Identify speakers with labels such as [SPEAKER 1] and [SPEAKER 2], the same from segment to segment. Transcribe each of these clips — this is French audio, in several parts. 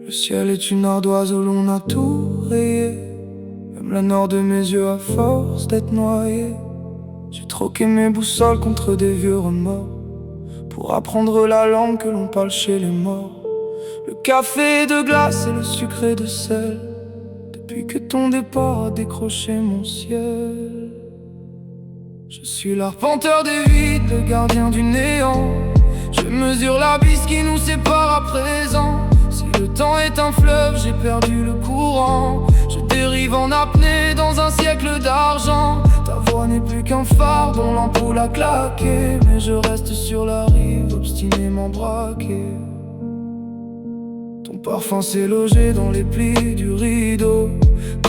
[SPEAKER 1] Le ciel est une ardoise où l'on a tout rayé, même la nord de mes yeux à force d'être noyé. J'ai troqué mes boussoles contre des vieux remords pour apprendre la langue que l'on parle chez les morts. Le café de glace et le sucré de sel, depuis que ton départ a décroché mon ciel. Je suis l'arpenteur des vides, le gardien du néant. Je mesure l'abysse qui nous sépare à présent. Si le temps est un fleuve, j'ai perdu le courant. Je dérive en apnée dans un siècle d'argent. Ta voix n'est plus qu'un phare dont l'ampoule a claqué, mais je reste sur la rive, obstinément braqué. Ton parfum s'est logé dans les plis du rideau,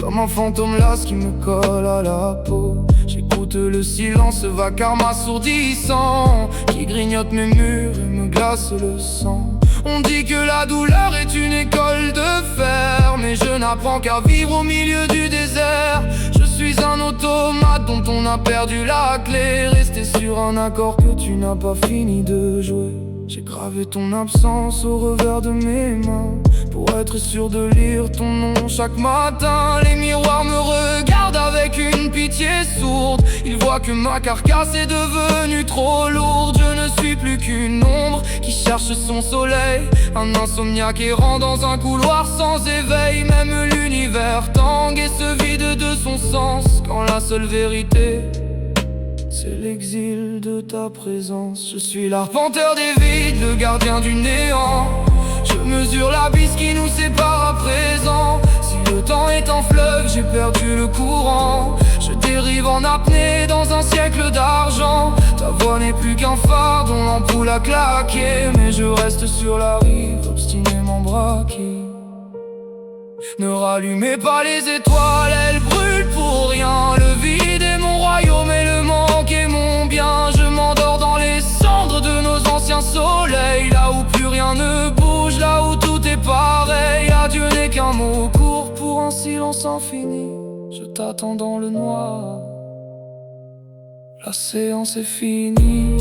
[SPEAKER 1] comme un fantôme las qui me colle à la peau. J'écoute le silence, ce vacarme assourdissant qui grignote mes murs et me glace le sang. On dit que la douleur est une école de fer, mais je n'apprends qu'à vivre au milieu du désert. Je suis un automate dont on a perdu la clé, resté sur un accord que tu n'as pas fini de jouer. J'ai gravé ton absence au revers de mes mains pour être sûr de lire ton nom chaque matin. Les miroirs me regardent avec une pitié sourde. Ils voient que ma carcasse est devenue trop lourde. Je ne suis plus qu'une ombre qui cherche son soleil, un insomniaque errant dans un couloir sans éveil. Même l'univers tangue et se vide de son sens quand la seule vérité, c'est l'exil de ta présence. Je suis l'arpenteur des vides, le gardien du néant. Je mesure l'abysse qui nous sépare à présent. Si le temps est un fleuve, j'ai perdu le courant. Je dérive en apnée dans un siècle d'argent. Ta voix n'est plus qu'un phare dont l'ampoule a claqué, mais je reste sur la rive, obstinément braqué. Ne rallumez pas les étoiles, elles brûlent pour rien. Le vide est mon royaume et le manque est mon bien. Je m'endors dans les cendres de nos anciens soleils, là où plus rien ne bouge, là où tout est pareil. Adieu n'est qu'un mot court pour un silence infini. Je t'attends dans le noir, la séance est finie.